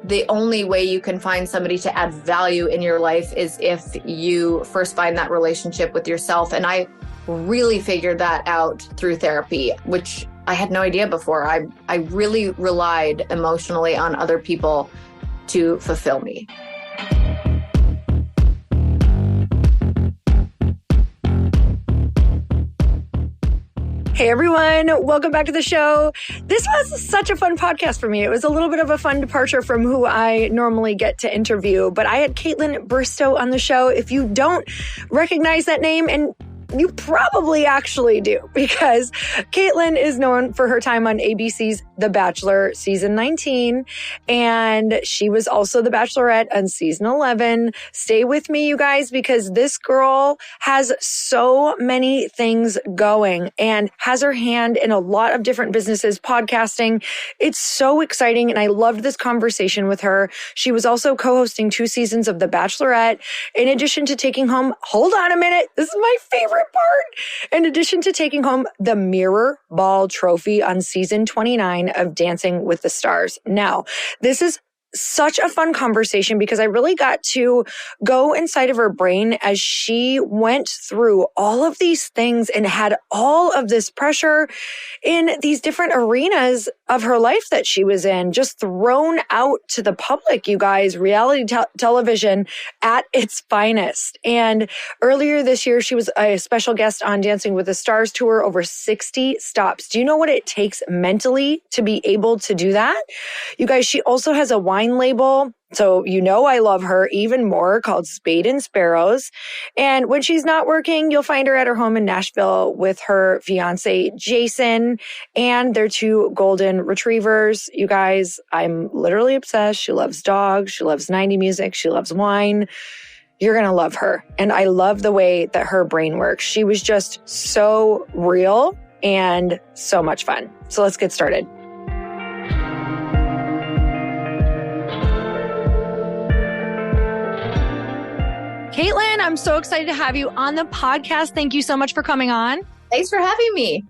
the only way you can find somebody to add value in your life is if you first find that relationship with yourself. And I really figured that out through therapy, which I had no idea before. I really relied emotionally on other people to fulfill me. Hey everyone, welcome back to the show. This was such a fun podcast for me. It was a little bit of a fun departure from who I normally get to interview, but I had Kaitlyn Bristowe on the show. If you don't recognize that name, and you probably actually do, because Kaitlyn is known for her time on ABC's The Bachelor season 19, and she was also the Bachelorette on season 11. Stay with me, you guys, because this girl has so many things going and has her hand in a lot of different businesses, podcasting. It's so exciting, and I loved this conversation with her. She was also co-hosting 2 seasons of The Bachelorette, in addition to taking home, hold on a minute, this is my favorite part. In addition to taking home the Mirror Ball Trophy on season 29 of Dancing with the Stars. Now, this is such a fun conversation because I really got to go inside of her brain as she went through all of these things and had all of this pressure in these different arenas of her life that she was in, just thrown out to the public, you guys, reality television at its finest. And earlier this year, she was a special guest on Dancing with the Stars tour, over 60 stops. Do you know what it takes mentally to be able to do that? You guys, she also has a wine label. So you know I love her even more, called Spade and Sparrows. And when she's not working, you'll find her at her home in Nashville with her fiance, Jason, and their 2 golden retrievers. You guys, I'm literally obsessed. She loves dogs. She loves 90s music. She loves wine. You're going to love her. And I love the way that her brain works. She was just so real and so much fun. So let's get started. Kaitlyn, I'm so excited to have you on the podcast. Thank you so much for coming on. Thanks for having me.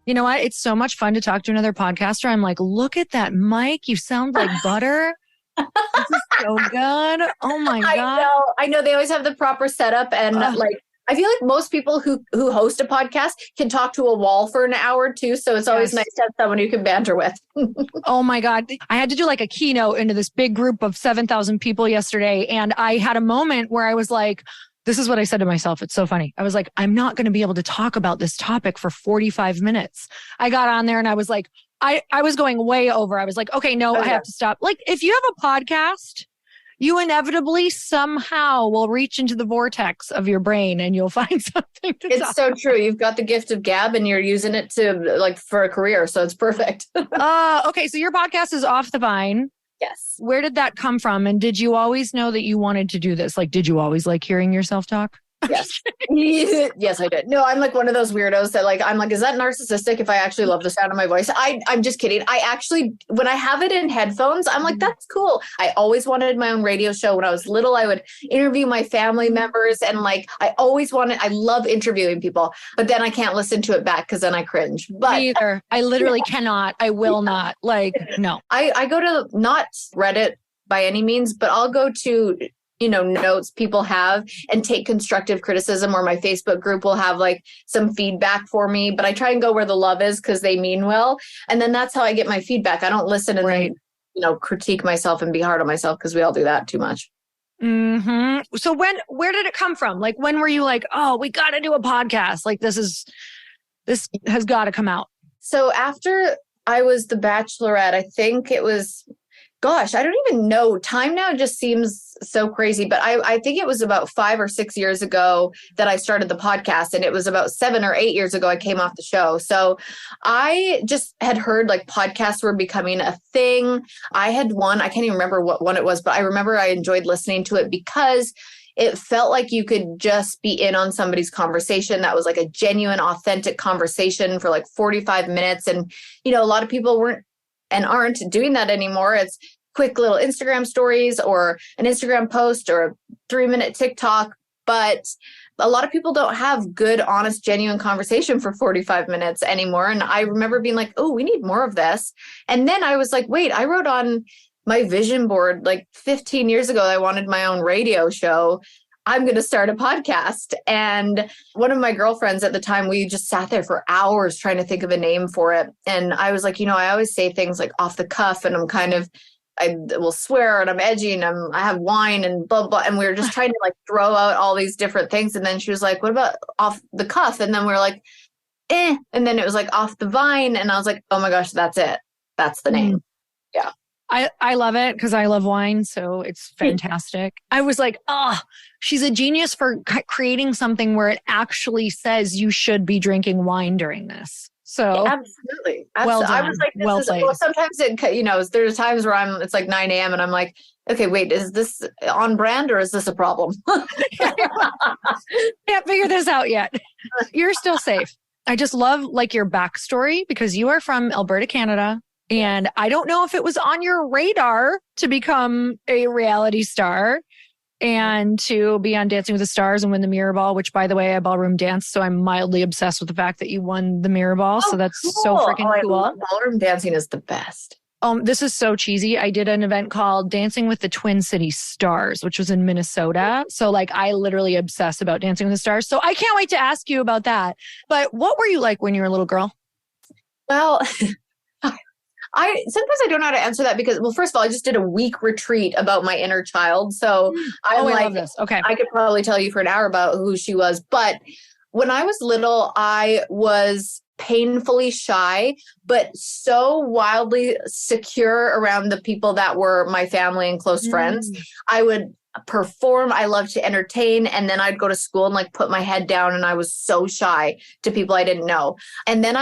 You know what? It's so much fun to talk to another podcaster. I'm like, look at that mic. You sound like butter. This is so good. Oh my God. I know. They always have the proper setup. And I feel like most people who host a podcast can talk to a wall for an hour too. So it's always nice to have someone you can banter with. Oh my God. I had to do like a keynote into this big group of 7,000 people yesterday. And I had a moment where I was like, this is what I said to myself. It's so funny. I was like, I'm not going to be able to talk about this topic for 45 minutes. I got on there and I was like, I was going way over. I was like, okay, no, I have to stop. Like if you have a podcast, you inevitably somehow will reach into the vortex of your brain and you'll find something to It's so true. You've got the gift of gab and you're using it to for a career. So it's perfect. Okay. So your podcast is Off the Vine. Yes. Where did that come from? And did you always know that you wanted to do this? Like, did you always like hearing yourself talk? Yes. Yes, I did. No, I'm like one of those weirdos that I'm like, is that narcissistic if I actually love the sound of my voice? I'm just kidding. I actually, when I have it in headphones, I'm like, that's cool. I always wanted my own radio show. When I was little, I would interview my family members and I love interviewing people, but then I can't listen to it back because then I cringe. But me either. I literally cannot. I will not. No. I go to not Reddit by any means, but I'll go to notes people have and take constructive criticism, or my Facebook group will have some feedback for me, but I try and go where the love is because they mean well. And then that's how I get my feedback. I don't listen and then, critique myself and be hard on myself because we all do that too much. Mm-hmm. So where did it come from? When were you like, oh, we got to do a podcast? This has got to come out. So after I was the Bachelorette, I think it was, gosh, I don't even know. Time now just seems so crazy. But I think it was about 5 or 6 years ago that I started the podcast. And it was about 7 or 8 years ago I came off the show. So I just had heard podcasts were becoming a thing. I had one, I can't even remember what one it was, but I remember I enjoyed listening to it because it felt like you could just be in on somebody's conversation. That was a genuine, authentic conversation for 45 minutes. And, a lot of people weren't and aren't doing that anymore. It's quick little Instagram stories or an Instagram post or a 3-minute TikTok. But a lot of people don't have good, honest, genuine conversation for 45 minutes anymore. And I remember being like, oh, we need more of this. And then I was like, wait, I wrote on my vision board, like 15 years ago, I wanted my own radio show. I'm going to start a podcast. And one of my girlfriends at the time, we just sat there for hours trying to think of a name for it. And I was like, I always say things like off the cuff, and I will swear and I'm edgy and I have wine and blah, blah. And we were just trying to like throw out all these different things. And then she was like, what about off the cuff? And then we were like, eh. And then it was like off the vine. And I was like, oh my gosh, that's it. That's the name. Yeah. I love it because I love wine. So it's fantastic. I was like, she's a genius for creating something where it actually says you should be drinking wine during this. So yeah, absolutely. Well done. I was like, sometimes there's times where it's like 9 a.m. and I'm like, okay, wait, is this on brand or is this a problem? Can't figure this out yet. You're still safe. I just love like your backstory because you are from Alberta, Canada. And I don't know if it was on your radar to become a reality star and to be on Dancing with the Stars and win the Mirror Ball, which, by the way, I ballroom danced. So I'm mildly obsessed with the fact that you won the Mirror Ball. So that's cool. so freaking cool. Ballroom dancing is the best. This is so cheesy. I did an event called Dancing with the Twin City Stars, which was in Minnesota. So like I literally obsess about Dancing with the Stars. So I can't wait to ask you about that. But what were you like when you were a little girl? Well, sometimes I don't know how to answer that because, well, first of all, I just did a week retreat about my inner child. So I love this. Okay. I could probably tell you for an hour about who she was. But when I was little, I was painfully shy, but so wildly secure around the people that were my family and close friends. I would perform. I loved to entertain. And then I'd go to school and like put my head down. And I was so shy to people I didn't know. And then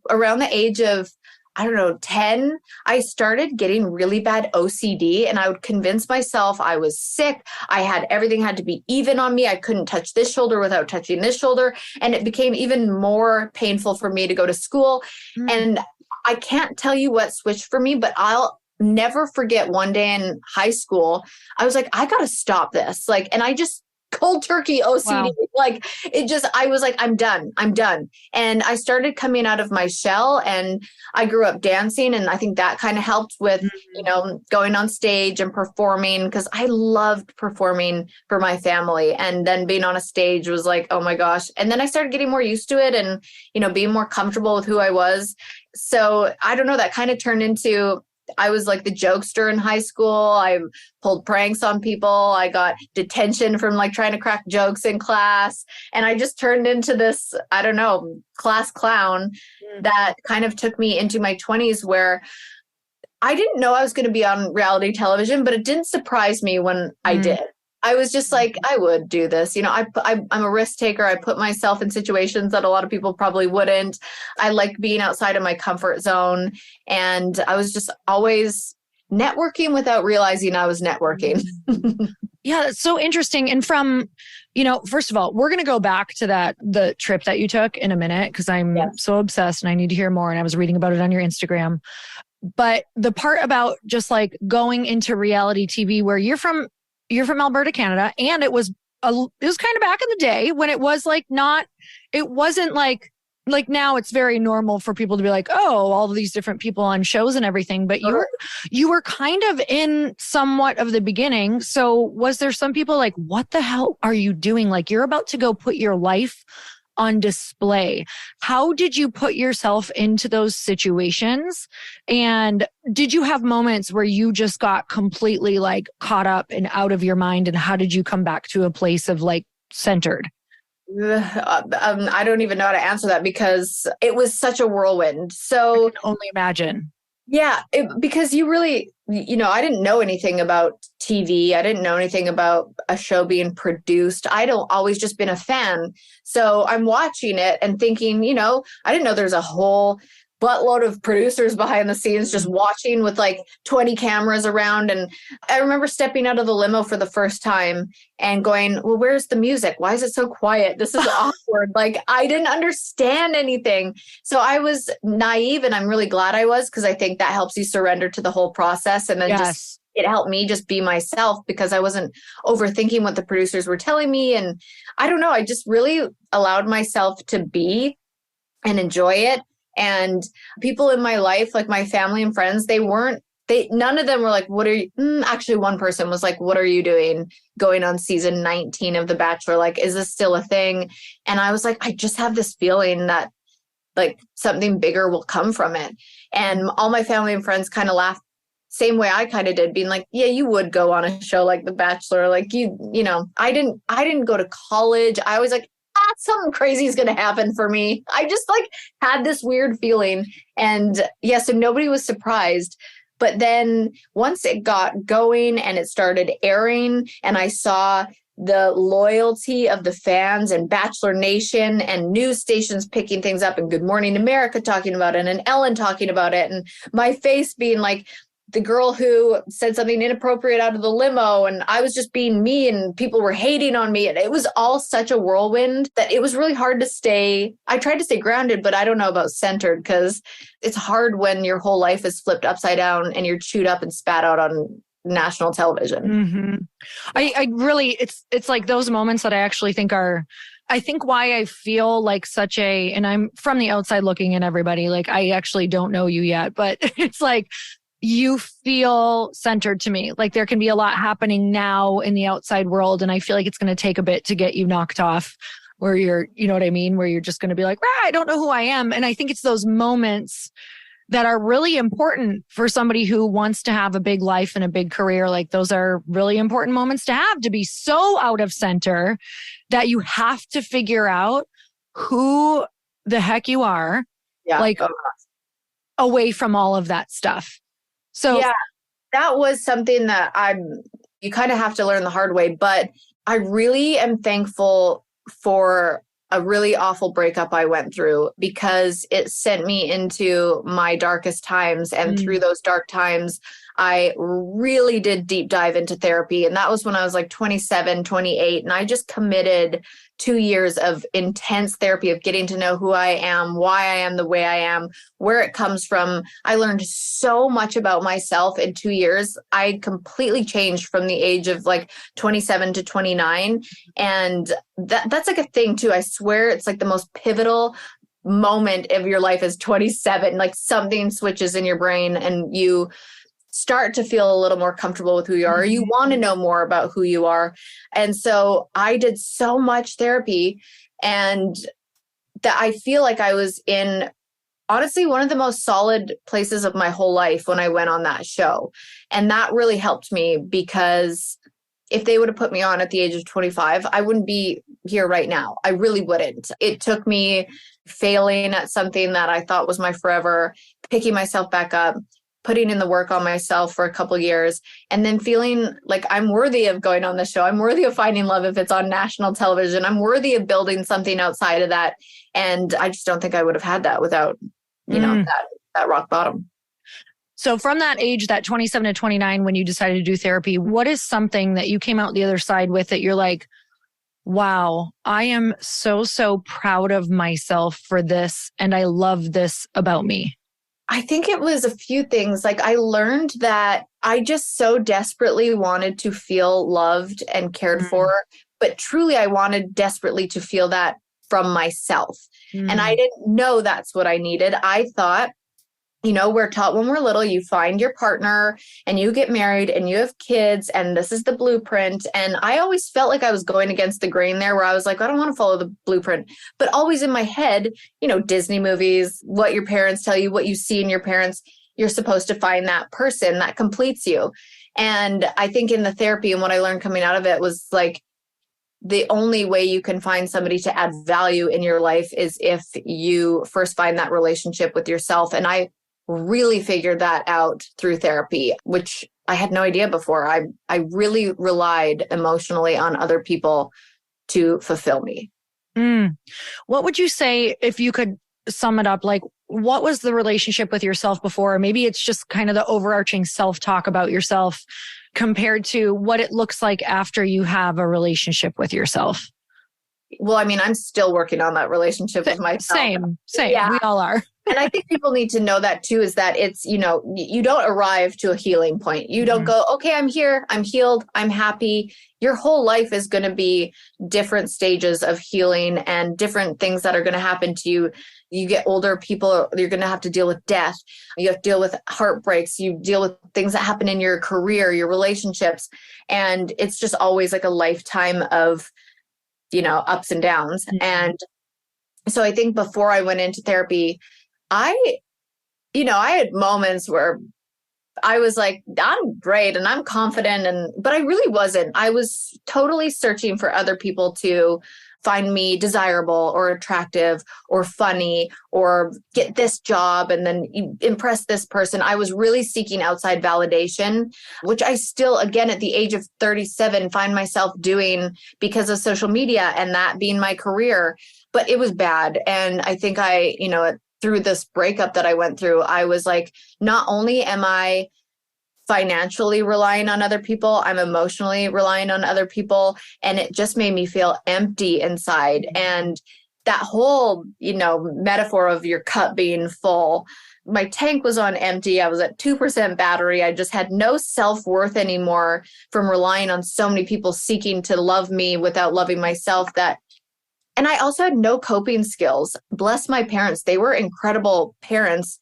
around the age of 10, I started getting really bad OCD and I would convince myself I was sick. Everything had to be even on me. I couldn't touch this shoulder without touching this shoulder. And it became even more painful for me to go to school. And I can't tell you what switched for me, but I'll never forget one day in high school, I was like, I got to stop this. And I just cold turkey OCD. Wow. I was like, I'm done. And I started coming out of my shell and I grew up dancing. And I think that kind of helped with, going on stage and performing because I loved performing for my family. And then being on a stage was like, oh my gosh. And then I started getting more used to it and, being more comfortable with who I was. So I don't know, that kind of turned into, I was like the jokester in high school. I pulled pranks on people. I got detention from trying to crack jokes in class. And I just turned into this, class clown that kind of took me into my 20s where I didn't know I was going to be on reality television, but it didn't surprise me when I did. I was just like, I would do this. I'm a risk taker. I put myself in situations that a lot of people probably wouldn't. I like being outside of my comfort zone. And I was just always networking without realizing I was networking. Yeah, that's so interesting. And from, first of all, we're going to go back to the trip that you took in a minute because I'm so obsessed and I need to hear more. And I was reading about it on your Instagram. But the part about just going into reality TV where you're from Alberta, Canada, and it was kind of back in the day when it was it wasn't like now it's very normal for people to be like, oh, all of these different people on shows and everything. But you were kind of in somewhat of the beginning. So was there some people like, what the hell are you doing? You're about to go put your life on display. How did you put yourself into those situations? And did you have moments where you just got completely caught up and out of your mind? And how did you come back to a place of centered? I don't even know how to answer that because it was such a whirlwind. So I can only imagine. Yeah, because you really, I didn't know anything about TV. I didn't know anything about a show being produced. I'd always just been a fan. So I'm watching it and thinking, I didn't know there's a whole buttload of producers behind the scenes just watching with 20 cameras around. And I remember stepping out of the limo for the first time and going, well, where's the music? Why is it so quiet? This is awkward. I didn't understand anything. So I was naive and I'm really glad I was because I think that helps you surrender to the whole process. And then it helped me just be myself because I wasn't overthinking what the producers were telling me. And I don't know, I just really allowed myself to be and enjoy it. And people in my life, like my family and friends, they weren't none of them were like, what are you, actually one person was like, what are you doing going on season 19 of The Bachelor? Like, is this still a thing? And I was like, I just have this feeling that like something bigger will come from it. And all my family and friends kind of laughed same way I kind of did, being like, yeah, you would go on a show like The Bachelor. Like you know, I didn't go to college. I was like, something crazy is going to happen for me. I just like had this weird feeling. And yeah, so nobody was surprised. But then once it got going and it started airing and I saw the loyalty of the fans and Bachelor Nation and news stations picking things up and Good Morning America talking about it and Ellen talking about it and my face being like the girl who said something inappropriate out of the limo and I was just being me and people were hating on me. And it was all such a whirlwind that it was really hard to stay. I tried to stay grounded, but I don't know about centered because it's hard when your whole life is flipped upside down and you're chewed up and spat out on national television. Mm-hmm. I really, it's like those moments that I actually think are, I think why I feel like such a, and I'm from the outside looking in everybody, like I actually don't know you yet, but it's like, you feel centered to me. Like there can be a lot happening now in the outside world. And I feel like it's going to take a bit to get you knocked off where you're, you know what I mean? Where you're just going to be like, I don't know who I am. And I think it's those moments that are really important for somebody who wants to have a big life and a big career. Like those are really important moments to have, to be so out of center that you have to figure out who the heck you are, away from all of that stuff. So yeah, that was something that you kind of have to learn the hard way, but I really am thankful for a really awful breakup I went through because it sent me into my darkest times. And through those dark times, I really did deep dive into therapy. And that was when I was like 27, 28. And I just committed 2 years of intense therapy of getting to know who I am, why I am the way I am, where it comes from. I learned so much about myself in 2 years. I completely changed from the age of like 27 to 29. And that's like a thing too. I swear it's like the most pivotal moment of your life is 27. Like something switches in your brain and you start to feel a little more comfortable with who you are, or you want to know more about who you are. And so I did so much therapy and that I feel like I was in honestly one of the most solid places of my whole life when I went on that show. And that really helped me because if they would have put me on at the age of 25, I wouldn't be here right now. I really wouldn't. It took me failing at something that I thought was my forever, picking myself back up, putting in the work on myself for a couple of years, and then feeling like I'm worthy of going on the show. I'm worthy of finding love if it's on national television. I'm worthy of building something outside of that. And I just don't think I would have had that without, that rock bottom. So from that age, that 27 to 29, when you decided to do therapy, what is something that you came out the other side with that you're like, wow, I am so proud of myself for this. And I love this about me? I think it was a few things. Like I learned that I just so desperately wanted to feel loved and cared for, but truly I wanted desperately to feel that from myself. And I didn't know that's what I needed. I thought, we're taught when we're little, you find your partner and you get married and you have kids and this is the blueprint. And I always felt like I was going against the grain there where I was like, I don't want to follow the blueprint, but always in my head, Disney movies, what your parents tell you, what you see in your parents, you're supposed to find that person that completes you. And I think in the therapy and what I learned coming out of it was like, the only way you can find somebody to add value in your life is if you first find that relationship with yourself. And I really figured that out through therapy, which I had no idea before. I really relied emotionally on other people to fulfill me. What would you say if you could sum it up? Like, what was the relationship with yourself before? Maybe it's just kind of the overarching self-talk about yourself compared to what it looks like after you have a relationship with yourself. well, I mean, I'm still working on that relationship with myself. Same. Yeah. We all are. And I think people need to know that too, is that it's, you know, you don't arrive to a healing point. You don't go, okay, I'm here, I'm healed, I'm happy. Your whole life is going to be different stages of healing and different things that are going to happen to you. You get older, people, you're going to have to deal with death. You have to deal with heartbreaks. You deal with things that happen in your career, your relationships. And it's just always like a lifetime of, you know, ups and downs. And so I think before I went into therapy, I had moments where I was like, I'm great and I'm confident, but I really wasn't. I was totally searching for other people to find me desirable or attractive or funny or get this job and then impress this person. I was really seeking outside validation, which I still, again, at the age of 37, find myself doing because of social media and that being my career. But it was bad. And I think through this breakup that I went through, I was like, not only am I financially relying on other people, I'm emotionally relying on other people. And it just made me feel empty inside. And that whole, metaphor of your cup being full, my tank was on empty. I was at 2% battery. I just had no self-worth anymore from relying on so many people seeking to love me without loving myself. And I also had no coping skills. Bless my parents. They were incredible parents.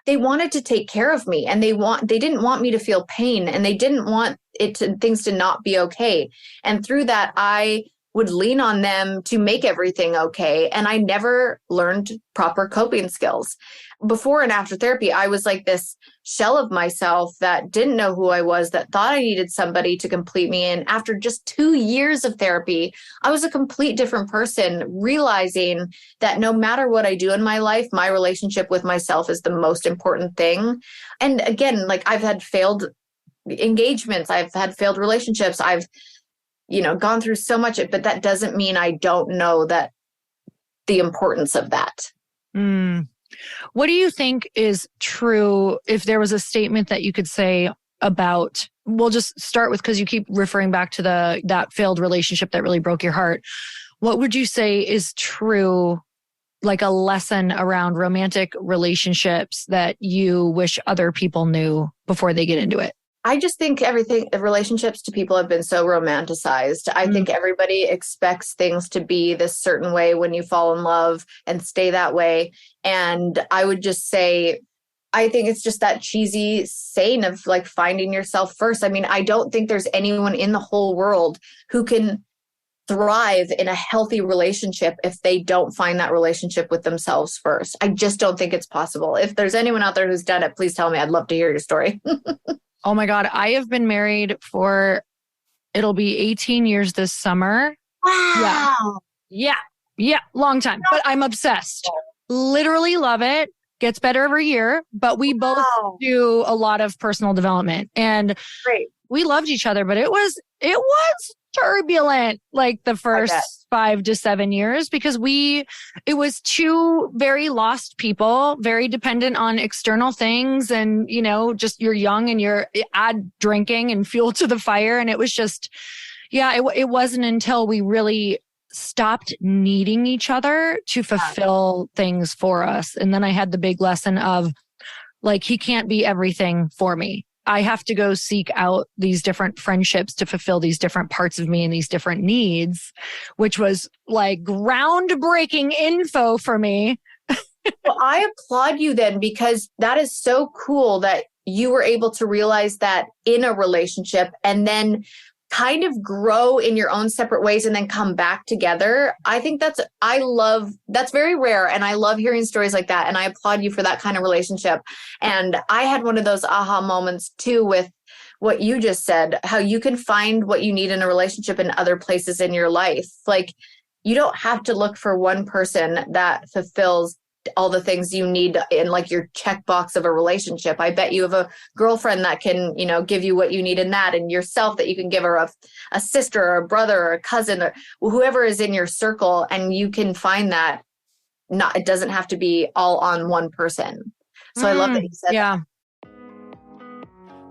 They wanted to take care of me and they didn't want me to feel pain and they didn't want things to not be okay. And through that, I would lean on them to make everything okay. And I never learned proper coping skills. Before and after therapy, I was like this shell of myself that didn't know who I was, that thought I needed somebody to complete me. And after just 2 years of therapy, I was a complete different person, realizing that no matter what I do in my life, my relationship with myself is the most important thing. And again, like I've had failed engagements, I've had failed relationships, I've gone through so much, but that doesn't mean I don't know that the importance of that. What do you think is true? If there was a statement that you could say about, we'll just start with, because you keep referring back to that failed relationship that really broke your heart. What would you say is true, like a lesson around romantic relationships that you wish other people knew before they get into it? I just think relationships to people have been so romanticized. I think everybody expects things to be this certain way when you fall in love and stay that way. And I would just say, I think it's just that cheesy saying of like finding yourself first. I mean, I don't think there's anyone in the whole world who can thrive in a healthy relationship if they don't find that relationship with themselves first. I just don't think it's possible. If there's anyone out there who's done it, please tell me. I'd love to hear your story. Oh my God. I have been married it'll be 18 years this summer. Wow. Yeah. Long time, but I'm obsessed. Literally love it. Gets better every year, but we both do a lot of personal development and we loved each other, but it was turbulent, like the first 5 to 7 years, because it was two very lost people, very dependent on external things. And, just you're young and you're add drinking and fuel to the fire. And it was just, it wasn't until we really stopped needing each other to fulfill things for us. And then I had the big lesson of like, he can't be everything for me. I have to go seek out these different friendships to fulfill these different parts of me and these different needs, which was like groundbreaking info for me. Well, I applaud you then, because that is so cool that you were able to realize that in a relationship and then kind of grow in your own separate ways and then come back together. I think that's very rare. And I love hearing stories like that. And I applaud you for that kind of relationship. And I had one of those aha moments too, with what you just said, how you can find what you need in a relationship in other places in your life. Like you don't have to look for one person that fulfills all the things you need in like your checkbox of a relationship. I bet you have a girlfriend that can, give you what you need in that, and yourself that you can give her a sister or a brother or a cousin or whoever is in your circle. And you can find that it doesn't have to be all on one person. So I love that you said that.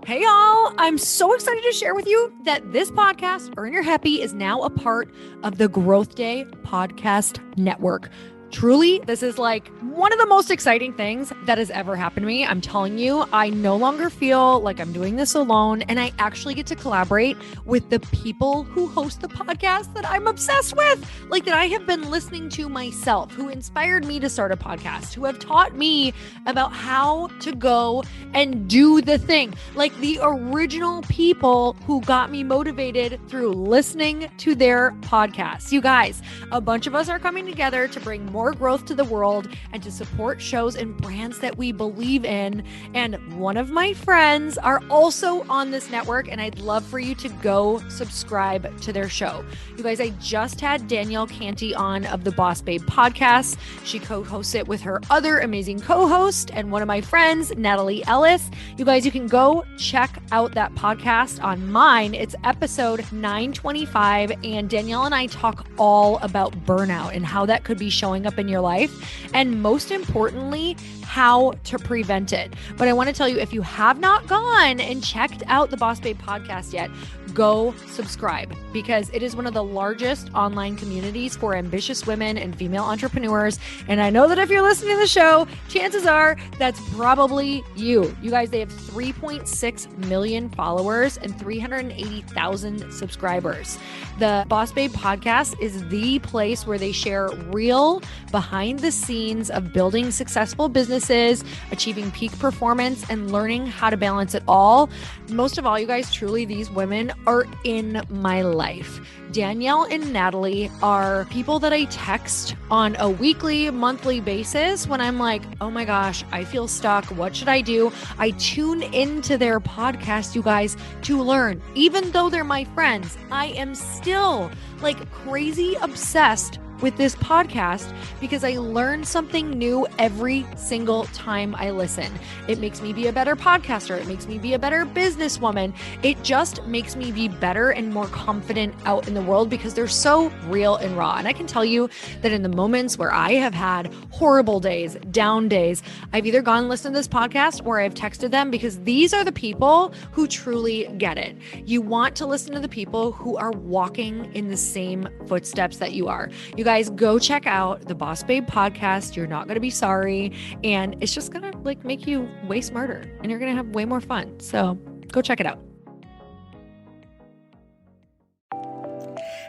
Hey y'all, I'm so excited to share with you that this podcast, Earn Your Happy, is now a part of the Growth Day Podcast Network. Truly, this is like one of the most exciting things that has ever happened to me. I'm telling you, I no longer feel like I'm doing this alone, and I actually get to collaborate with the people who host the podcast that I'm obsessed with, like that I have been listening to myself, who inspired me to start a podcast, who have taught me about how to go and do the thing, like the original people who got me motivated through listening to their podcasts. You guys, a bunch of us are coming together to bring more growth to the world and to support shows and brands that we believe in. And one of my friends are also on this network, and I'd love for you to go subscribe to their show. You guys, I just had Danielle Canty on of the Boss Babe podcast. She co-hosts it with her other amazing co-host and one of my friends, Natalie Ellis. You guys, you can go check out that podcast on mine. It's episode 925, and Danielle and I talk all about burnout and how that could be showing up in your life, and most importantly, how to prevent it. But I want to tell you, if you have not gone and checked out the Boss Babe podcast yet, go subscribe, because it is one of the largest online communities for ambitious women and female entrepreneurs. And I know that if you're listening to the show, chances are that's probably you. You guys, they have 3.6 million followers and 380,000 subscribers. The Boss Babe podcast is the place where they share real behind the scenes of building successful businesses, achieving peak performance, and learning how to balance it all. Most of all, you guys, truly, these women are in my life. Danielle and Natalie are people that I text on a weekly, monthly basis when I'm like, oh my gosh, I feel stuck. What should I do? I tune into their podcast, you guys, to learn. Even though they're my friends, I am still like crazy obsessed with this podcast because I learn something new every single time I listen. It makes me be a better podcaster. It makes me be a better businesswoman. It just makes me be better and more confident out in the world because they're so real and raw. And I can tell you that in the moments where I have had horrible days, down days, I've either gone and listened to this podcast or I've texted them, because these are the people who truly get it. You want to listen to the people who are walking in the same footsteps that you are. You guys, go check out the Boss Babe podcast. You're not going to be sorry. And it's just going to like make you way smarter, and you're going to have way more fun. So go check it out.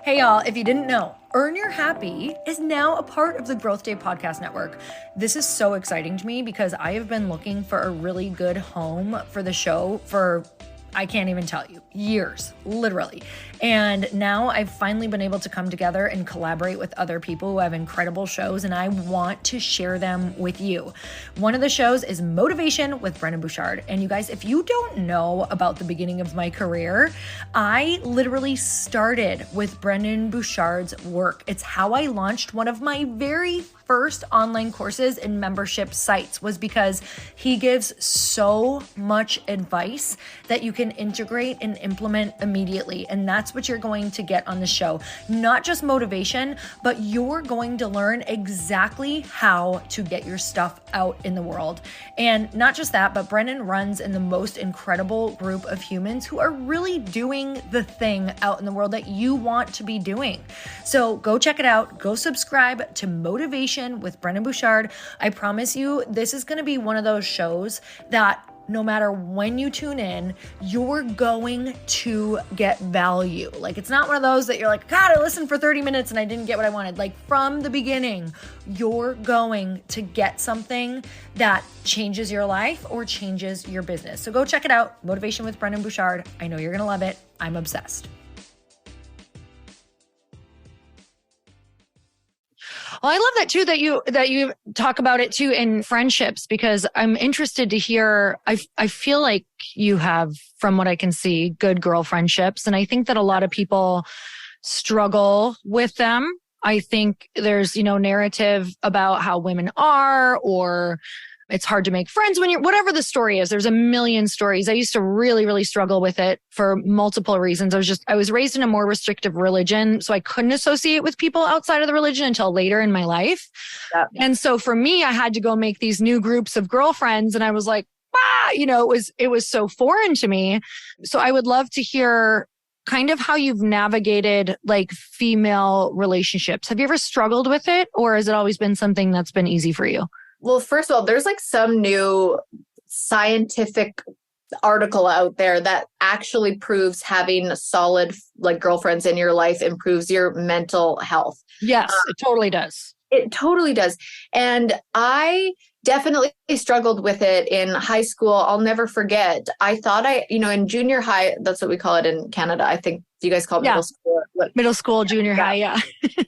Hey y'all, if you didn't know, Earn Your Happy is now a part of the Growth Day Podcast Network. This is so exciting to me because I have been looking for a really good home for the show for, I can't even tell you, years, literally. And now I've finally been able to come together and collaborate with other people who have incredible shows, and I want to share them with you. One of the shows is Motivation with Brennen Bouchard. And you guys, if you don't know about the beginning of my career, I literally started with Brennen Bouchard's work. It's how I launched one of my very first online courses and membership sites, was because he gives so much advice that you can integrate and implement immediately. And that's what you're going to get on the show. Not just motivation, but you're going to learn exactly how to get your stuff out in the world. And not just that, but Brennen runs in the most incredible group of humans who are really doing the thing out in the world that you want to be doing. So go check it out. Go subscribe to Motivation with Brennen Bouchard. I promise you, this is going to be one of those shows that no matter when you tune in, you're going to get value. Like, it's not one of those that you're like, God, I listened for 30 minutes and I didn't get what I wanted. Like, from the beginning, you're going to get something that changes your life or changes your business. So go check it out. Motivation with Brennen Bouchard. I know you're going to love it. I'm obsessed. Well, I love that too, that you talk about it too in friendships, because I'm interested to hear, I feel like you have, from what I can see, good girl friendships. And I think that a lot of people struggle with them. I think there's, narrative about how women are, or it's hard to make friends when whatever the story is. There's a million stories. I used to really, really struggle with it for multiple reasons. I was raised in a more restrictive religion, so I couldn't associate with people outside of the religion until later in my life. Yeah. And so for me, I had to go make these new groups of girlfriends. And I was like, it was so foreign to me. So I would love to hear kind of how you've navigated like female relationships. Have you ever struggled with it, or has it always been something that's been easy for you? Well, first of all, there's like some new scientific article out there that actually proves having solid like girlfriends in your life improves your mental health. Yes, it totally does. It totally does. And I definitely struggled with it in high school. I'll never forget. I thought in junior high, that's what we call it in Canada. I think you guys call it middle school. Middle school, junior high, yeah.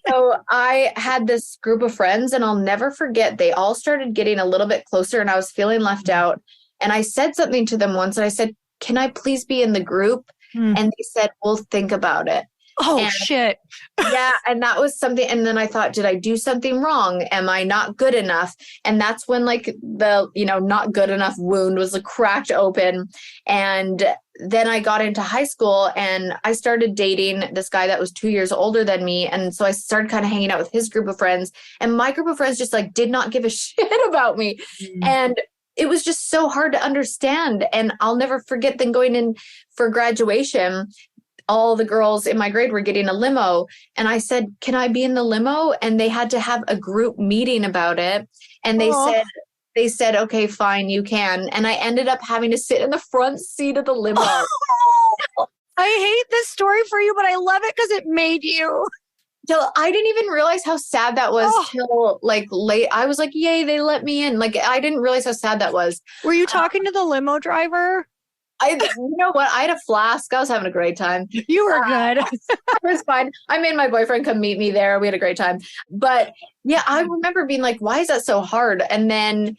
So I had this group of friends, and I'll never forget, they all started getting a little bit closer and I was feeling left out. And I said something to them once, and I said, "Can I please be in the group?" And they said, "We'll think about it." Oh, shit. Yeah. And that was something. And then I thought, did I do something wrong? Am I not good enough? And that's when like the, not good enough wound was like cracked open. And then I got into high school and I started dating this guy that was 2 years older than me. And so I started kind of hanging out with his group of friends, and my group of friends just like did not give a shit about me. And it was just so hard to understand. And I'll never forget then going in for graduation, all the girls in my grade were getting a limo. And I said, "Can I be in the limo?" And they had to have a group meeting about it. And they said, "Okay, fine, you can." And I ended up having to sit in the front seat of the limo. I hate this story for you, but I love it because it made you. Till I didn't even realize how sad that was till like late. I was like, "Yay, they let me in." Like, I didn't realize how sad that was. Were you talking to the limo driver? You know what? I had a flask. I was having a great time. You were good. It was fine. I made my boyfriend come meet me there. We had a great time. But yeah, I remember being like, why is that so hard? And then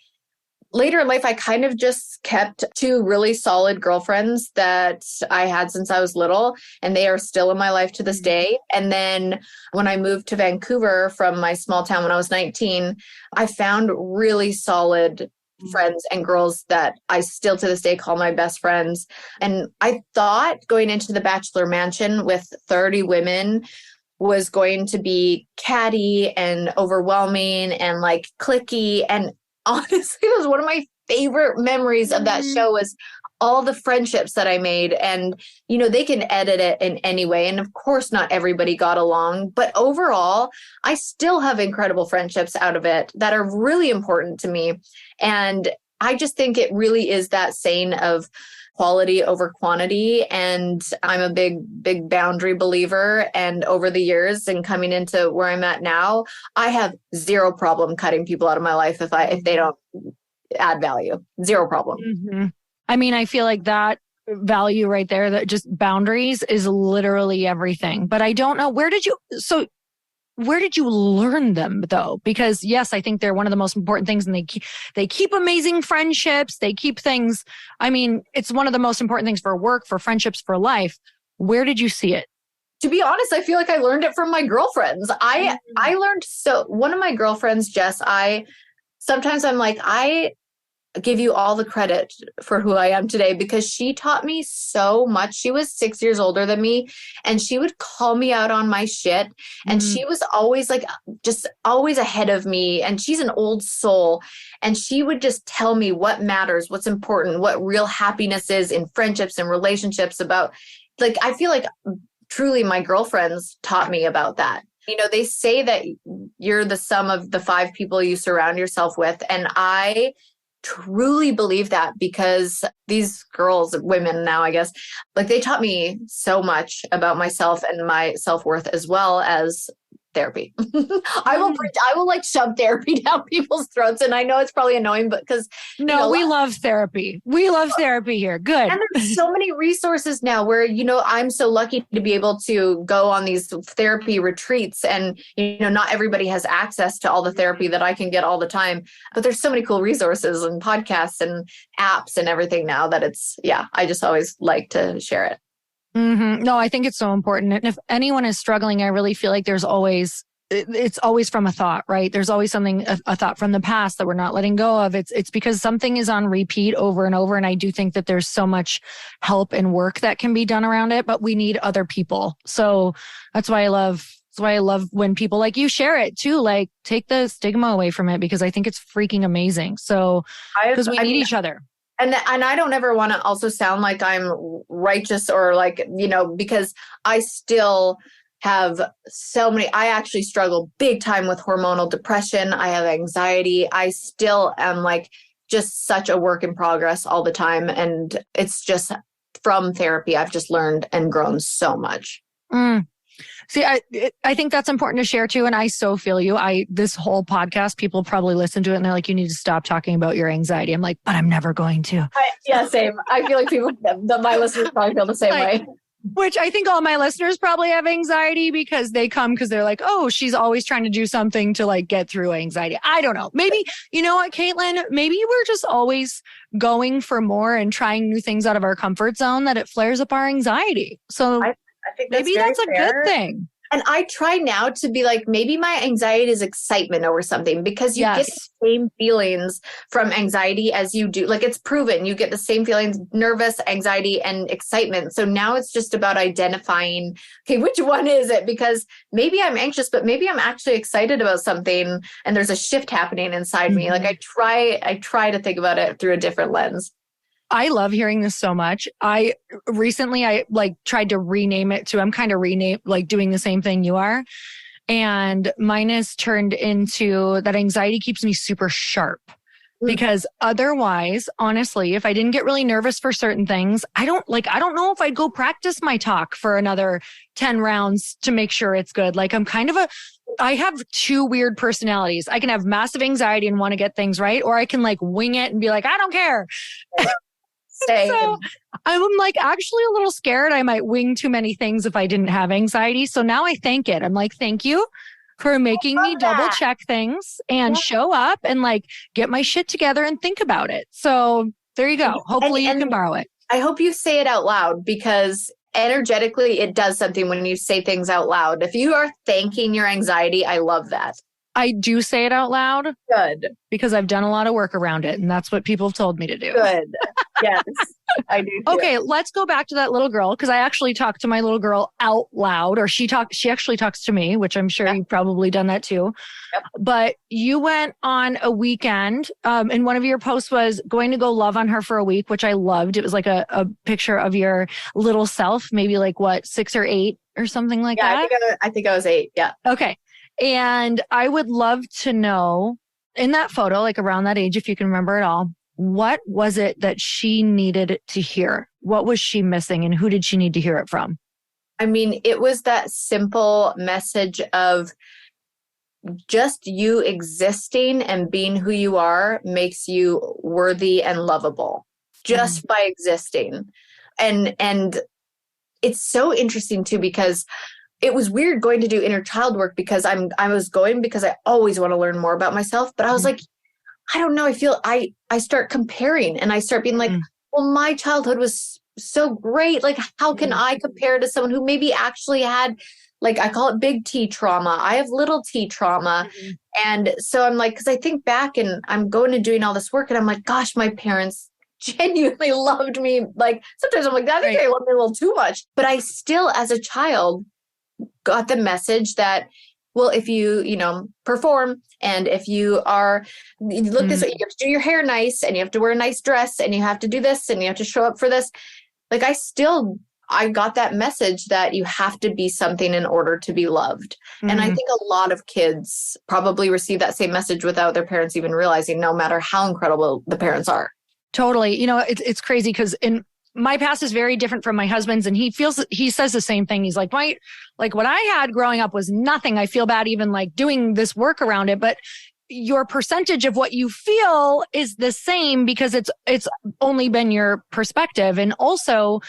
later in life, I kind of just kept two really solid girlfriends that I had since I was little, and they are still in my life to this day. And then when I moved to Vancouver from my small town when I was 19, I found really solid friends and girls that I still to this day call my best friends. And I thought going into the Bachelor Mansion with 30 women was going to be catty and overwhelming and like cliquey. And honestly, it was one of my favorite memories of that show was all the friendships that I made. And, they can edit it in any way. And of course, not everybody got along. But overall, I still have incredible friendships out of it that are really important to me. And I just think it really is that saying of quality over quantity. And I'm a big boundary believer. And over the years and coming into where I'm at now, I have zero problem cutting people out of my life if they don't add value. Zero problem. Mm-hmm. I mean, I feel like that value right there, that just boundaries is literally everything. But I don't know, where did you learn them though? Because yes, I think they're one of the most important things, and they keep amazing friendships. They keep things. I mean, it's one of the most important things for work, for friendships, for life. Where did you see it? To be honest, I feel like I learned it from my girlfriends. I learned one of my girlfriends, Jess, sometimes I'm like, I give you all the credit for who I am today because she taught me so much. She was 6 years older than me, and she would call me out on my shit. And she was always like, just always ahead of me. And she's an old soul. And she would just tell me what matters, what's important, what real happiness is in friendships and relationships about, like, I feel like truly my girlfriends taught me about that. They say that you're the sum of the 5 people you surround yourself with. And I truly believe that because these girls, women now, I guess, like they taught me so much about myself and my self-worth as well as therapy. I will like shove therapy down people's throats. And I know it's probably annoying, but because we love therapy. We love therapy here. Good. And there's so many resources now where, I'm so lucky to be able to go on these therapy retreats, and, not everybody has access to all the therapy that I can get all the time, but there's so many cool resources and podcasts and apps and everything now that I just always like to share it. Mm-hmm. No, I think it's so important. And if anyone is struggling, I really feel like it's always from a thought, right? There's always something, a thought from the past that we're not letting go of. It's because something is on repeat over and over. And I do think that there's so much help and work that can be done around it, but we need other people. So that's why I love when people like you share it too, like take the stigma away from it, because I think it's freaking amazing. So because we need each other. And I don't ever want to also sound like I'm righteous or like, because I still have I actually struggle big time with hormonal depression. I have anxiety. I still am like just such a work in progress all the time. And it's just from therapy, I've just learned and grown so much. See, I think that's important to share too. And I so feel you. This whole podcast, people probably listen to it and they're like, you need to stop talking about your anxiety. I'm like, but I'm never going to. Yeah, same. I feel like my listeners probably feel the same way. Which I think all my listeners probably have anxiety because they're like, oh, she's always trying to do something to like get through anxiety. I don't know. Maybe, you know what, Kaitlyn, maybe we're just always going for more and trying new things out of our comfort zone that it flares up our anxiety. So I think maybe that's a good thing. And I try now to be like, maybe my anxiety is excitement over something, because you get the same feelings from anxiety as you do. Like, it's proven you get the same feelings, nervous, anxiety, and excitement. So now it's just about identifying, okay, which one is it? Because maybe I'm anxious, but maybe I'm actually excited about something and there's a shift happening inside me. Like I try to think about it through a different lens. I love hearing this so much. I like tried to rename it to, I'm kind of doing the same thing you are. And mine is turned into that anxiety keeps me super sharp. Because otherwise, honestly, if I didn't get really nervous for certain things, I don't know if I'd go practice my talk for another 10 rounds to make sure it's good. Like I have two weird personalities. I can have massive anxiety and want to get things right, or I can like wing it and be like, I don't care. So I'm like actually a little scared I might wing too many things if I didn't have anxiety. So now I thank it. I'm like, thank you for making me double check things and show up and like get my shit together and think about it. So there you go. Hopefully you can borrow it. I hope you say it out loud, because energetically it does something when you say things out loud. If you are thanking your anxiety, I love that. I do say it out loud. Good. Because I've done a lot of work around it, and that's what people have told me to do. Good. Yes, I do too. Okay, let's go back to that little girl, because I actually talked to my little girl out loud, or she actually talks to me, which I'm sure you've probably done that too. Yep. But you went on a weekend, and one of your posts was going to go love on her for a week, which I loved. It was like a picture of your little self, maybe like 6 or 8 or something like that. I think I was 8. Yeah. Okay. And I would love to know, in that photo, like around that age, if you can remember it all, what was it that she needed to hear? What was she missing, and who did she need to hear it from? I mean, it was that simple message of just you existing and being who you are makes you worthy and lovable just by existing. And it's so interesting too, because it was weird going to do inner child work, because I was going because I always want to learn more about myself. But I was like, I don't know. I feel I start comparing, and I start being like, well, my childhood was so great. Like, how can I compare to someone who maybe actually had, like, I call it big T trauma. I have little T trauma. And so I'm like, because I think back and I'm going and doing all this work, and I'm like, gosh, my parents genuinely loved me. Like, sometimes I'm like, I think they love me a little too much. But I still, as a child, got the message that, well, if you perform, and if you look this way, you have to do your hair nice, and you have to wear a nice dress, and you have to do this, and you have to show up for this. Like, I got that message that you have to be something in order to be loved. And I think a lot of kids probably receive that same message without their parents even realizing, no matter how incredible the parents are. Totally. It's crazy, because my past is very different from my husband's, and he says the same thing. He's like, what I had growing up was nothing. I feel bad even like doing this work around it, but your percentage of what you feel is the same, because it's only been your perspective. And also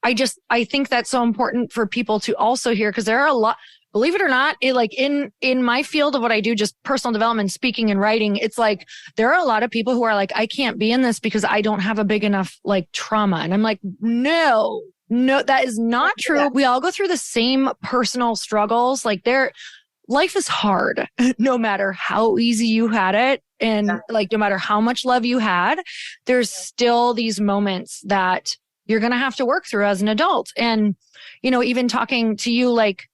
I think that's so important for people to also hear, because there are a lot, believe it or not, in my field of what I do, just personal development, speaking and writing, it's like, there are a lot of people who are like, I can't be in this because I don't have a big enough like trauma. And I'm like, no, that is not true. Yeah. We all go through the same personal struggles. Like life is hard, no matter how easy you had it. And like, no matter how much love you had, there's still these moments that you're going to have to work through as an adult. And, even talking to you, like,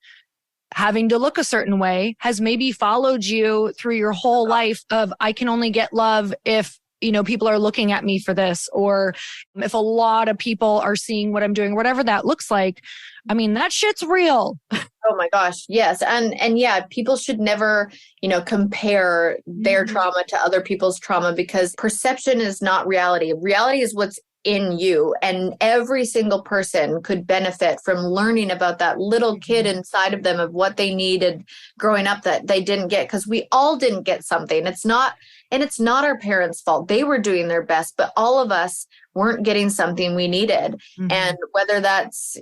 having to look a certain way has maybe followed you through your whole life of, I can only get love if people are looking at me for this, or if a lot of people are seeing what I'm doing, whatever that looks like. I mean, that shit's real. Oh my gosh. Yes. And yeah, people should never, compare their trauma to other people's trauma, because perception is not reality. Reality is what's in you. And every single person could benefit from learning about that little kid inside of them, of what they needed growing up that they didn't get, because we all didn't get something. It's not our parents' fault. They were doing their best, but all of us weren't getting something we needed. And whether that's,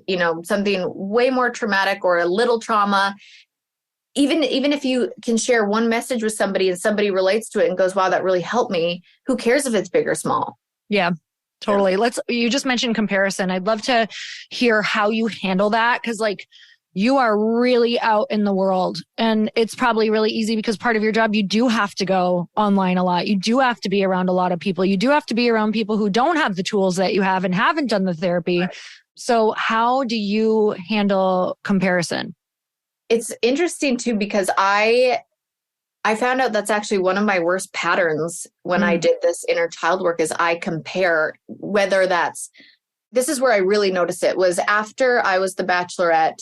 something way more traumatic or a little trauma, even if you can share one message with somebody and somebody relates to it and goes, wow, that really helped me. Who cares if it's big or small? Yeah. Totally. You just mentioned comparison. I'd love to hear how you handle that, because you are really out in the world, and it's probably really easy because part of your job, you do have to go online a lot. You do have to be around a lot of people. You do have to be around people who don't have the tools that you have and haven't done the therapy. Right. So how do you handle comparison? It's interesting too, because I found out that's actually one of my worst patterns when I did this inner child work, is I compare, this is where I really noticed it, was after I was the Bachelorette,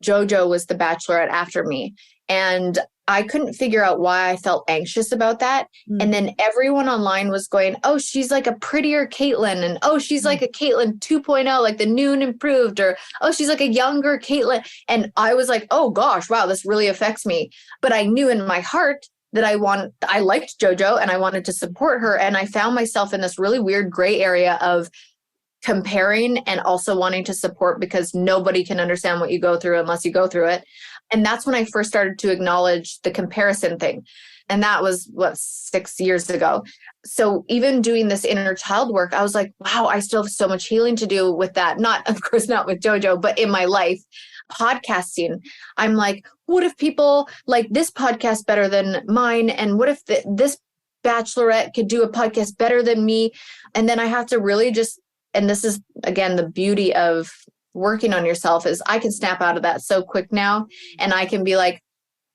JoJo was the Bachelorette after me. And I couldn't figure out why I felt anxious about that. And then everyone online was going, oh, she's like a prettier Kaitlyn. And oh, she's like a Kaitlyn 2.0, like the new and improved, or oh, she's like a younger Kaitlyn. And I was like, oh gosh, wow, this really affects me. But I knew in my heart that I liked JoJo and I wanted to support her. And I found myself in this really weird gray area of comparing and also wanting to support, because nobody can understand what you go through unless you go through it. And that's when I first started to acknowledge the comparison thing. And that was 6 years ago. So even doing this inner child work, I was like, wow, I still have so much healing to do with that. Not, of course, not with JoJo, but in my life. Podcasting, I'm like, what if people like this podcast better than mine? And what if this Bachelorette could do a podcast better than me? And then I have to really and this is, again, the beauty of working on yourself, is I can snap out of that so quick now. And I can be like,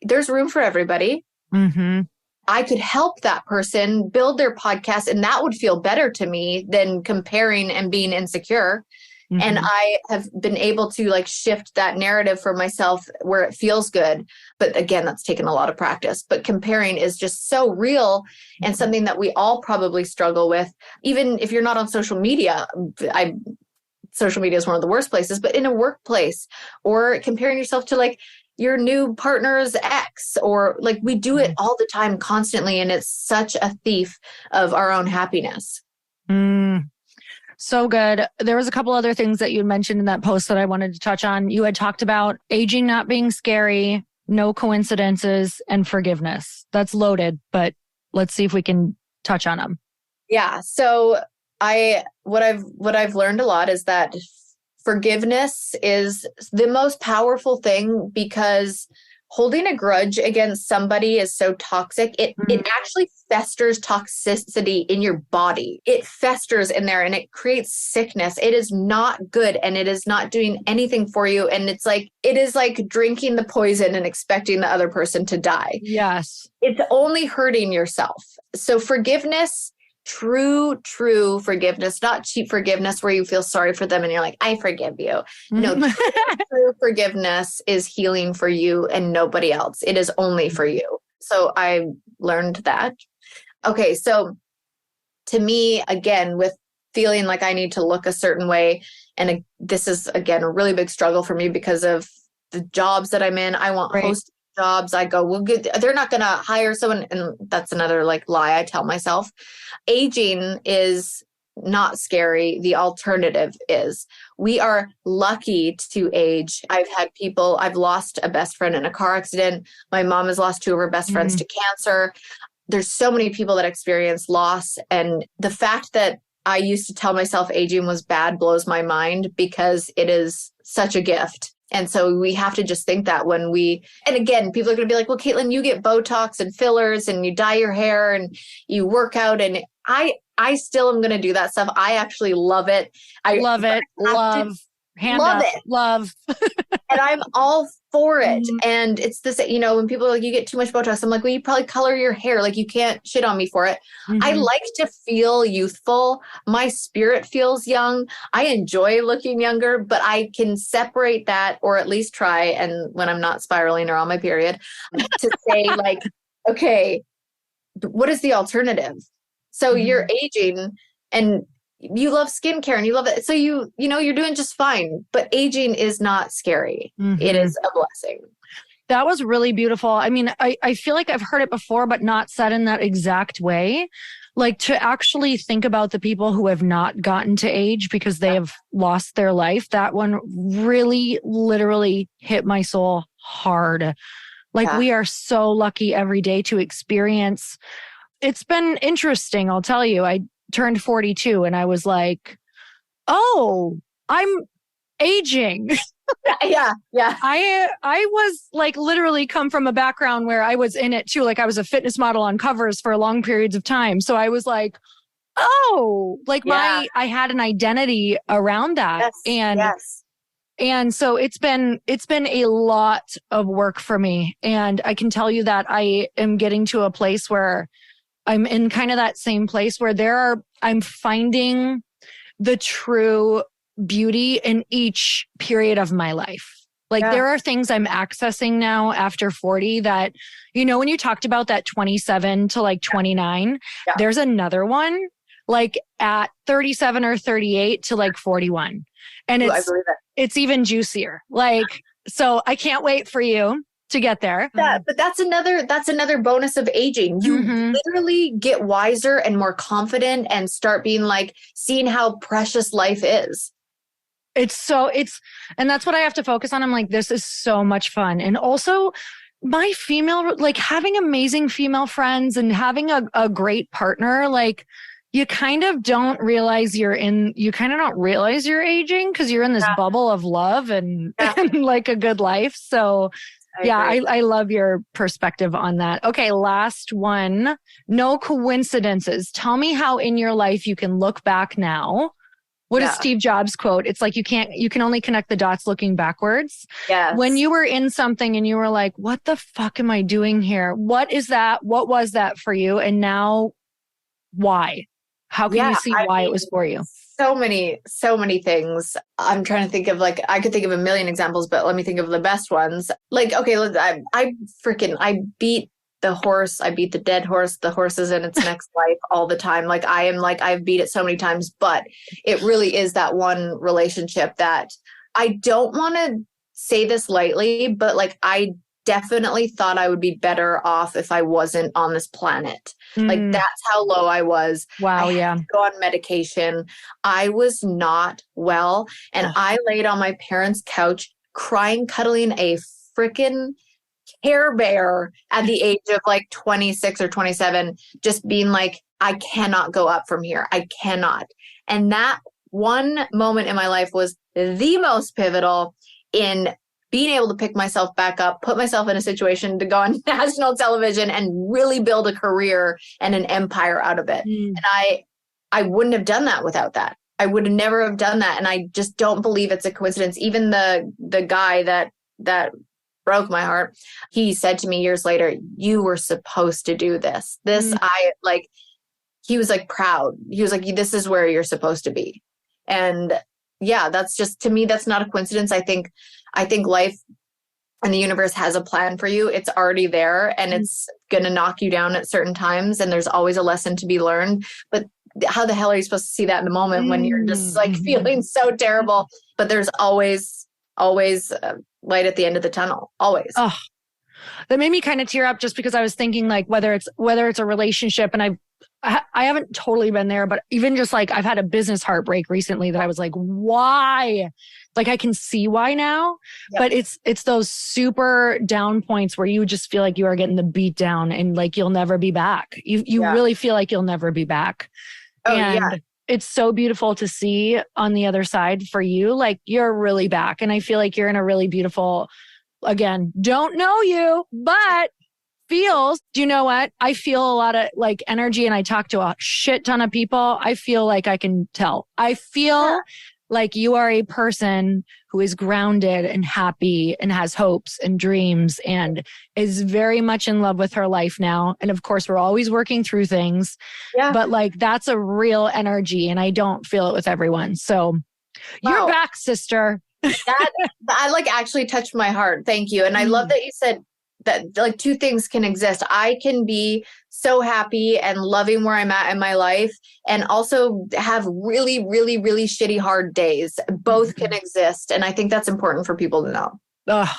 there's room for everybody. I could help that person build their podcast, and that would feel better to me than comparing and being insecure. And I have been able to shift that narrative for myself where it feels good. But again, that's taken a lot of practice. But comparing is just so real and something that we all probably struggle with. Even if you're not on social media, social media is one of the worst places, but in a workplace, or comparing yourself to your new partner's ex, or we do it all the time, constantly. And it's such a thief of our own happiness. So good. There was a couple other things that you mentioned in that post that I wanted to touch on. You had talked about aging not being scary, no coincidences, and forgiveness. That's loaded, but let's see if we can touch on them. Yeah. So what I've learned a lot is that forgiveness is the most powerful thing, because holding a grudge against somebody is so toxic. It actually festers toxicity in your body. It festers in there and it creates sickness. It is not good, and it is not doing anything for you. And it is like drinking the poison and expecting the other person to die. Yes. It's only hurting yourself. So forgiveness, true forgiveness, not cheap forgiveness where you feel sorry for them and you're like, I forgive you. No, true forgiveness is healing for you and nobody else. It is only for you. So I learned that. Okay. So to me, again, with feeling like I need to look a certain way, and this is, again, a really big struggle for me because of the jobs that I'm in. I want hosting jobs. I go, well, good. They're not going to hire someone. And that's another lie I tell myself. Aging is not scary. The alternative is. We are lucky to age. I've lost a best friend in a car accident. My mom has lost two of her best friends to cancer. There's so many people that experience loss. And the fact that I used to tell myself aging was bad blows my mind, because it is such a gift. And so we have to just think that and again, people are going to be like, well, Kaitlyn, you get Botox and fillers and you dye your hair and you work out. And I still am going to do that stuff. I actually love it. I love it. Hand love up. it. Love. And I'm all for it. Mhm. And it's this, when people are like, you get too much Botox, I'm like, well, you probably color your hair. Like, you can't shit on me for it. I Mhm. like to feel youthful. My spirit feels young. I enjoy looking younger, but I can separate that, or at least try. And when I'm not spiraling or on my period, to say like, okay, what is the alternative? So you're aging and you love skincare and you love it. So you're doing just fine, but aging is not scary. It is a blessing. That was really beautiful. I mean, I feel like I've heard it before, but not said in that exact way. Like, to actually think about the people who have not gotten to age because they have lost their life. That one really literally hit my soul hard. Like, we are so lucky every day to experience. It's been interesting. I'll tell you, I turned 42 and I was like, oh, I'm aging. Yeah. I was like literally come from a background where I was in it too. Like, I was a fitness model on covers for long periods of time. So I was like, oh, like I had an identity around that. And so it's been a lot of work for me. And I can tell you that I am getting to a place where I'm in kind of that same place where I'm finding the true beauty in each period of my life. Like, there are things I'm accessing now after 40 that, when you talked about that 27 to like 29, there's another one like at 37 or 38 to like 41. And it's even juicier. Like, so I can't wait for you to get there. But that's another bonus of aging. You literally get wiser and more confident and start being like, seeing how precious life is. And that's what I have to focus on. I'm like, this is so much fun. And also my female, like having amazing female friends and having a great partner, like you kind of don't realize you're aging because you're in this bubble of love and like a good life. So I love your perspective on that. Okay, last one. No coincidences. Tell me how in your life you can look back now. What is Steve Jobs' quote? It's like, you can only connect the dots looking backwards. Yes. When you were in something and you were like, what the fuck am I doing here? What is that? What was that for you? And now why? How can you see why it was for you? So many things. I'm trying to think of I could think of a million examples, but let me think of the best ones. Like, okay, I beat the horse. I beat the dead horse. The horse is in its next life all the time. Like, I've beat it so many times, but it really is that one relationship that I don't want to say this lightly, but like, I definitely thought I would be better off if I wasn't on this planet. Like, that's how low I was. Wow. I had to go on medication. I was not well. And I laid on my parents' couch crying, cuddling a freaking Care Bear at the age of like 26 or 27, just being like, I cannot go up from here. I cannot. And that one moment in my life was the most pivotal in being able to pick myself back up, put myself in a situation to go on national television and really build a career and an empire out of it. And I wouldn't have done that without that. I would never have done that. And I just don't believe it's a coincidence. Even the guy that broke my heart, he said to me years later, you were supposed to do this. He was like proud. He was like, this is where you're supposed to be. And that's just, to me, that's not a coincidence. I think life and the universe has a plan for you. It's already there and it's going to knock you down at certain times. And there's always a lesson to be learned. But how the hell are you supposed to see that in the moment when you're just like feeling so terrible? But there's always light at the end of the tunnel. Always. Oh, that made me kind of tear up just because I was thinking like whether it's a relationship, and I haven't totally been there, but even just like I've had a business heartbreak recently that I was like, why? Like, I can see why now, but it's those super down points where you just feel like you are getting the beat down and like you'll never be back. You really feel like you'll never be back. It's so beautiful to see on the other side for you. Like, you're really back. And I feel like you're in a really beautiful, again, don't know you, but feels, do you know what? I feel a lot of like energy and I talk to a shit ton of people. I feel like I can tell. I feel Like you are a person who is grounded and happy and has hopes and dreams and is very much in love with her life now. And of course, we're always working through things, but like that's a real energy and I don't feel it with everyone. So you're back, sister. That like actually touched my heart. Thank you. And I love that you said that like two things can exist. I can be so happy and loving where I'm at in my life and also have really, really, really shitty, hard days. Both can exist. And I think that's important for people to know. Oh,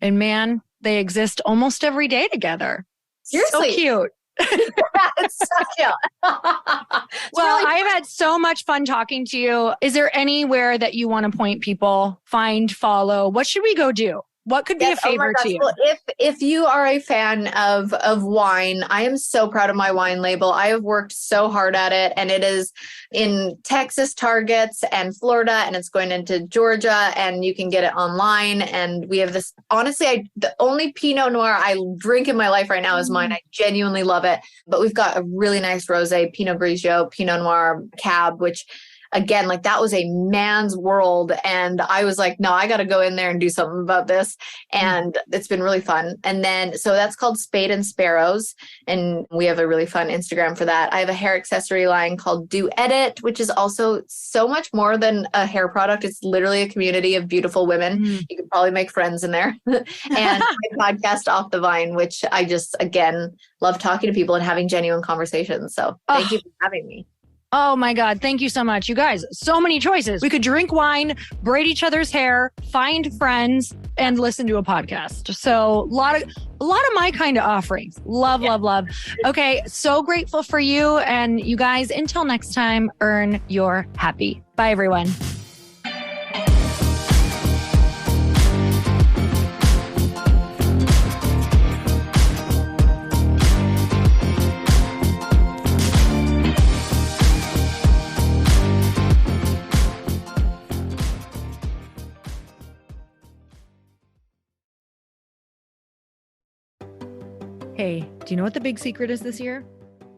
and man, they exist almost every day together. Seriously. So cute. It's so cute. Well, really I've had so much fun talking to you. Is there anywhere that you want to point people, find, follow? What should we go do? What could be a favor to you? Well, if you are a fan of wine, I am so proud of my wine label. I have worked so hard at it, and it is in Texas Targets and Florida, and it's going into Georgia, and you can get it online. And we have this, honestly, the only Pinot Noir I drink in my life right now is mine. I genuinely love it. But we've got a really nice rosé, Pinot Grigio, Pinot Noir Cab, which again, like that was a man's world. And I was like, no, I got to go in there and do something about this. And it's been really fun. And then, so that's called Spade and Sparrows. And we have a really fun Instagram for that. I have a hair accessory line called Do Edit, which is also so much more than a hair product. It's literally a community of beautiful women. You could probably make friends in there. And my podcast Off the Vine, which I just, again, love talking to people and having genuine conversations. So thank you for having me. Oh my God. Thank you so much. You guys, so many choices. We could drink wine, braid each other's hair, find friends, and listen to a podcast. So a lot of my kind of offerings. Love, love, love. Okay. So grateful for you. And you guys, until next time, earn your happy. Bye, everyone. Hey, do you know what the big secret is this year?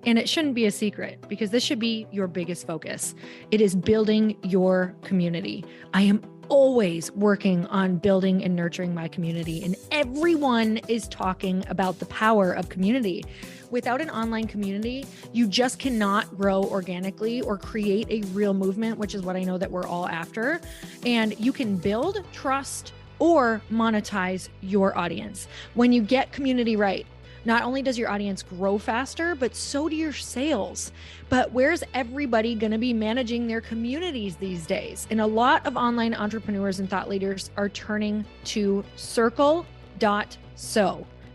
And it shouldn't be a secret because this should be your biggest focus. It is building your community. I am always working on building and nurturing my community, and everyone is talking about the power of community. Without an online community, you just cannot grow organically or create a real movement, which is what I know that we're all after. And you can build trust or monetize your audience. When you get community right, not only does your audience grow faster, but so do your sales. But where's everybody going to be managing their communities these days? And a lot of online entrepreneurs and thought leaders are turning to Circle.so.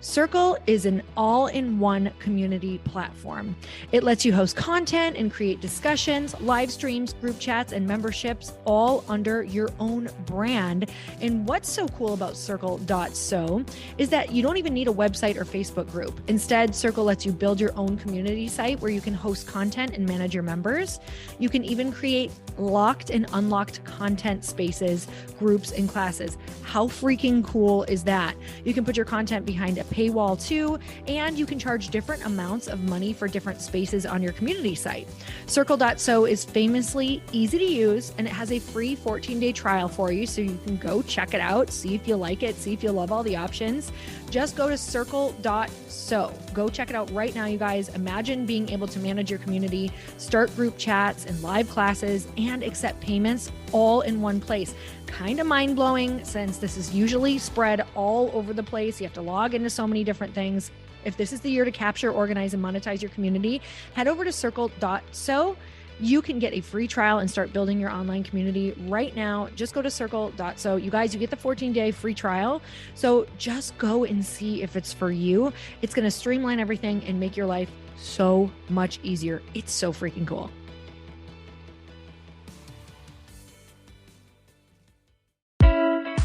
Circle is an all-in-one community platform. It lets you host content and create discussions, live streams, group chats, and memberships all under your own brand. And what's so cool about Circle.so is that you don't even need a website or Facebook group. Instead, Circle lets you build your own community site where you can host content and manage your members. You can even create locked and unlocked content spaces, groups, and classes. How freaking cool is that? You can put your content behind a paywall too, and you can charge different amounts of money for different spaces on your community site. Circle.so is famously easy to use, and it has a free 14-day trial for you, so you can go check it out, see if you like it, see if you love all the options. Just go to Circle.so. Go check it out right now, you guys. Imagine being able to manage your community, start group chats and live classes, and accept payments all in one place. Kind of mind-blowing since this is usually spread all over the place. You have to log into so many different things. If this is the year to capture, organize, and monetize your community, head over to Circle.so. You can get a free trial and start building your online community right now. Just go to Circle.so. You guys, you get the 14-day free trial. So just go and see if it's for you. It's going to streamline everything and make your life so much easier. It's so freaking cool.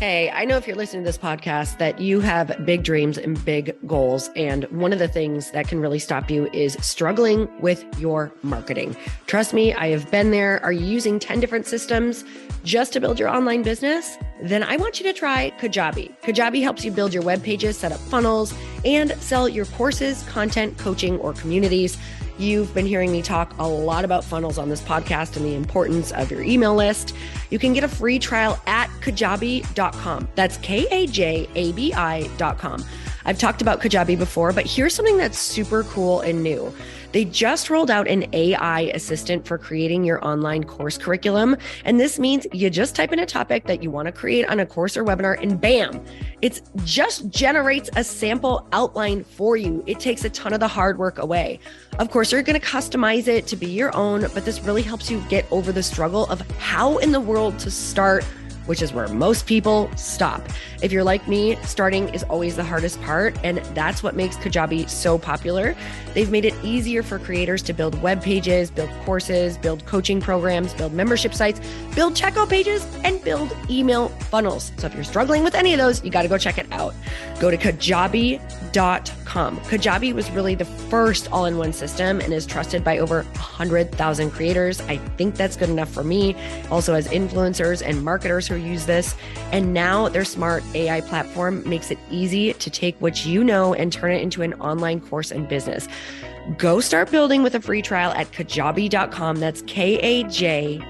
Hey, I know if you're listening to this podcast that you have big dreams and big goals. And one of the things that can really stop you is struggling with your marketing. Trust me, I have been there. Are you using 10 different systems just to build your online business? Then I want you to try Kajabi. Kajabi helps you build your web pages, set up funnels, and sell your courses, content, coaching, or communities. You've been hearing me talk a lot about funnels on this podcast and the importance of your email list. You can get a free trial at kajabi.com. That's Kajabi.com. I've talked about Kajabi before, but here's something that's super cool and new. They just rolled out an AI assistant for creating your online course curriculum. And this means you just type in a topic that you want to create on a course or webinar and bam, it just generates a sample outline for you. It takes a ton of the hard work away. Of course, you're going to customize it to be your own, but this really helps you get over the struggle of how in the world to start, which is where most people stop. If you're like me, starting is always the hardest part, and that's what makes Kajabi so popular. They've made it easier for creators to build web pages, build courses, build coaching programs, build membership sites, build checkout pages, and build email funnels. So if you're struggling with any of those, you got to go check it out. Go to kajabi.com. Kajabi was really the first all-in-one system and is trusted by over 100,000 creators. I think that's good enough for me. Also has influencers and marketers who use this. And now their smart AI platform makes it easy to take what you know and turn it into an online course and business. Go start building with a free trial at kajabi.com. That's Kajabi.com.